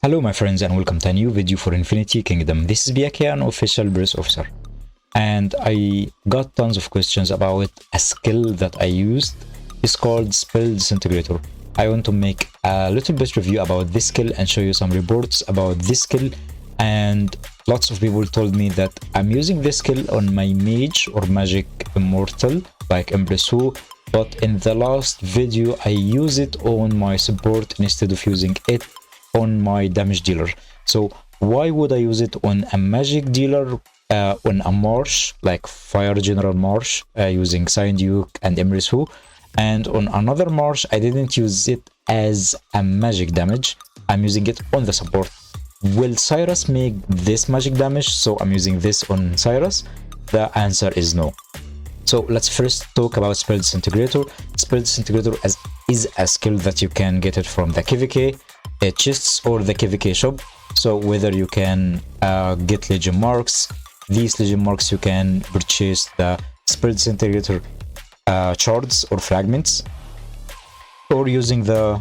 Hello my friends and welcome to a new video for Infinity Kingdom. This is Pyakia, an official British officer. And I got tons of questions about a skill that I used. It's called Spell Disintegrator. I want to make a little bit review about this skill and show you some reports about this skill. And lots of people told me that I'm using this skill on my mage or magic immortal like Embrace, but in the last video I use it on my support instead of using it on my damage dealer. So why would I use it on a magic dealer, on a marsh like fire general marsh using TOK and Embrace, and on another marsh I didn't use it as a magic damage, I'm using it on the support? Will Cyrus make this magic damage, so I'm using this on Cyrus? The answer is no. So let's first talk about Spell Disintegrator. Spell Disintegrator is a skill that you can get it from the KVK chests or the KVK shop. So whether you can get Legion marks, these Legion marks you can purchase the Spell Disintegrator shards or fragments, or using the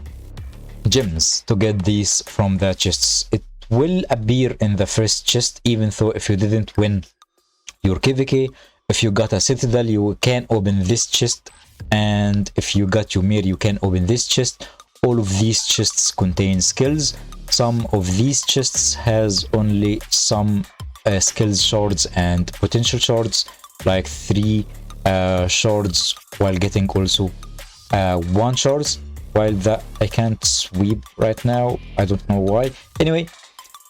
gems to get these from the chests. It will appear in the first chest, even though if you didn't win your KVK, if you got a citadel you can open this chest, and if you got your mirror you can open this chest. All of these chests contain skills. Some of these chests has only some skills shards and potential shards, like 3 shards, while getting also 1 shards, while that I can't sweep right now, I don't know why. Anyway,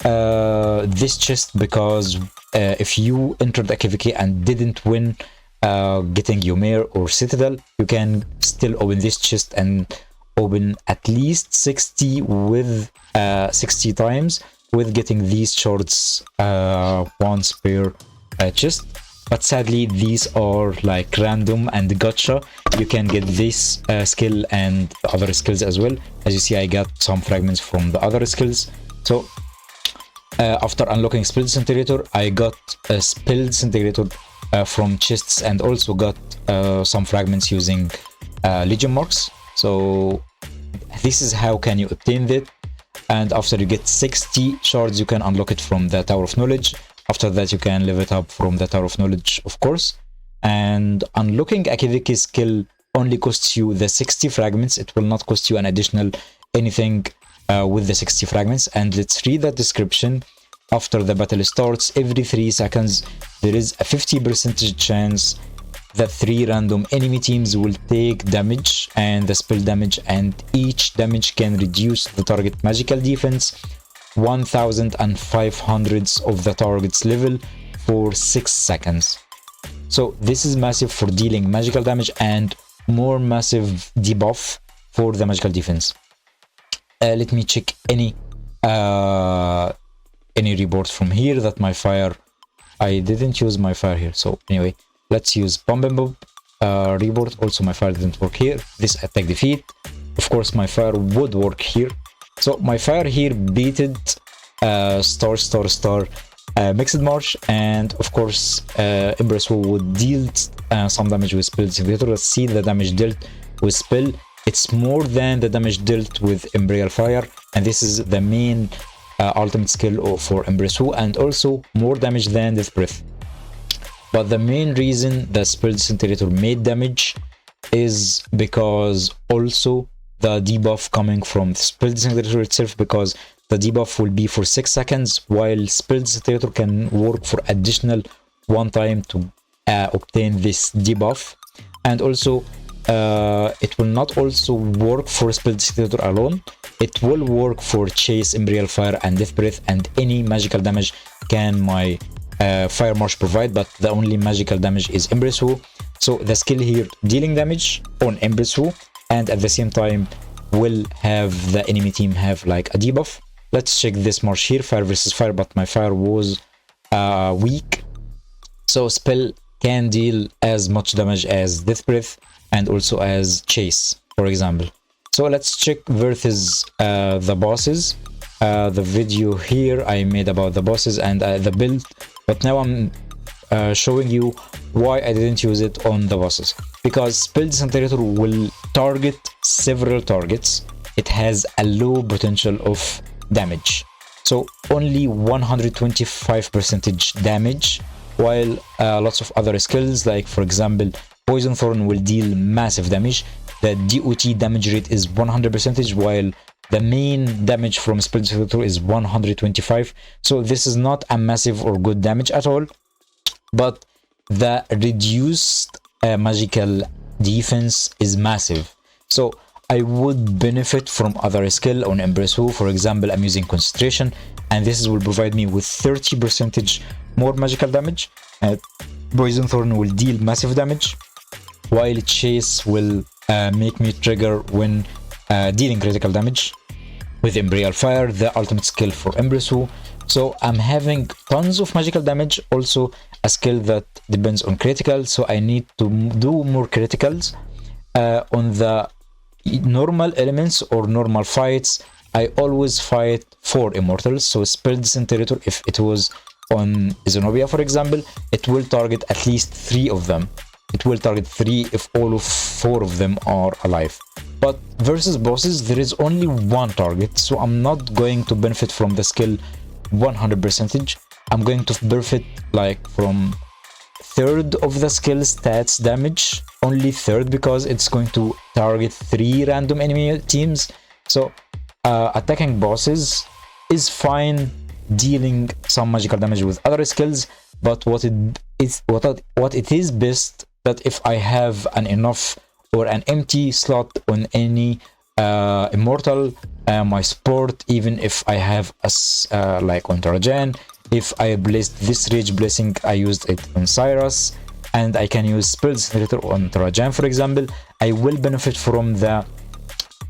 this chest, because if you entered the KVK and didn't win getting Ymir or Citadel, you can still open this chest and open at least 60 with 60 times with getting these shards once per chest. But sadly these are like random and gotcha. You can get this skill and the other skills as well. As you see, I got some fragments from the other skills. So after unlocking Spell Disintegrator, I got a Spell Disintegrator from chests, and also got some fragments using Legion marks. So this is how can you obtain it. And after you get 60 shards you can unlock it from the Tower of Knowledge. After that you can level it up from the Tower of Knowledge, of course. And unlocking a KVK skill only costs you the 60 fragments. It will not cost you an additional anything with the 60 fragments. And let's read the description. After the battle starts, every 3 seconds there is a 50% chance that 3 random enemy teams will take damage and the spell damage, and each damage can reduce the target magical defense 1500 of the target's level for 6 seconds. So this is massive for dealing magical damage, and more massive debuff for the magical defense. Let me check any report from here that my fire, I didn't use my fire here. So anyway, let's use Bomb and Bob report. Also my fire didn't work here. This attack defeat, of course my fire would work here. So my fire here beated star mixed march, and of course Embrace would deal some damage with Spell Disintegrator. Let's see the damage dealt with spell. It's more than the damage dealt with Imperial Fire, and this is the main ultimate skill for Embrace, and also more damage than Death Breath. But the main reason the Spell Disintegrator made damage is because also the debuff coming from Spell Disintegrator itself, because the debuff will be for 6 seconds, while Spell Disintegrator can work for additional 1 time to obtain this debuff. And also it will not also work for Spell Disintegrator alone. It will work for Chase, Imperial Fire and Death Breath, and any magical damage can my Fire Marsh provide, but the only magical damage is Embrace. So the skill here dealing damage on Embrace, and at the same time will have the enemy team have like a debuff. Let's check this marsh here, fire versus fire, but my fire was weak, so spell can deal as much damage as Death Breath and also as Chase, for example. So let's check versus the bosses. The video here I made about the bosses and the build, but now I'm showing you why I didn't use it on the bosses. Because Spell Disintegrator will target several targets. It has a low potential of damage. so only 125% damage, while lots of other skills, like for example Poison Thorn, will deal massive damage. The DOT damage rate is 100%, while the main damage from Spell Disintegrator is 125. So this is not a massive or good damage at all, but the reduced magical defense is massive. So I would benefit from other skill on Embrace Who. For example, I'm using Concentration, and this will provide me with 30% more magical damage. Poison Thorn will deal massive damage, while Chase will make me trigger when dealing critical damage with Imperial Fire, the ultimate skill for Embrace Who. So I'm having tons of magical damage, also a skill that depends on critical, so I need to do more criticals. On the normal elements or normal fights, I always fight 4 immortals. So Spell Disintegrator, if it was on Zenobia for example, it will target at least 3 of them. It will target 3 if all of 4 of them are alive. But versus bosses, there is only 1 target, so I'm not going to benefit from the skill 100%. I'm going to benefit like from third of the skill stats damage, only third, because it's going to target 3 random enemy teams. So attacking bosses is fine, dealing some magical damage with other skills, but what it is best, that if I have an enough or an empty slot on any immortal, my support, even if I have a like on Trajan, if I placed this Rage Blessing, I used it on Cyrus, and I can use Spell Disintegrator on Trajan for example, I will benefit from the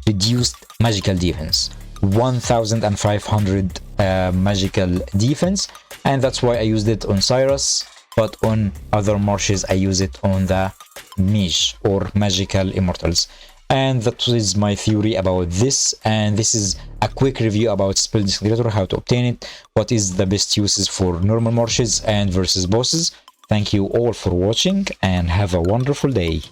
reduced magical defense, 1500 magical defense, and that's why I used it on Cyrus. But on other marshes, I use it on the Mage or magical immortals. And that is my theory about this, and this is a quick review about Spell Disintegrator, how to obtain it, what is the best uses for normal marshes and versus bosses. Thank you all for watching, and have a wonderful day.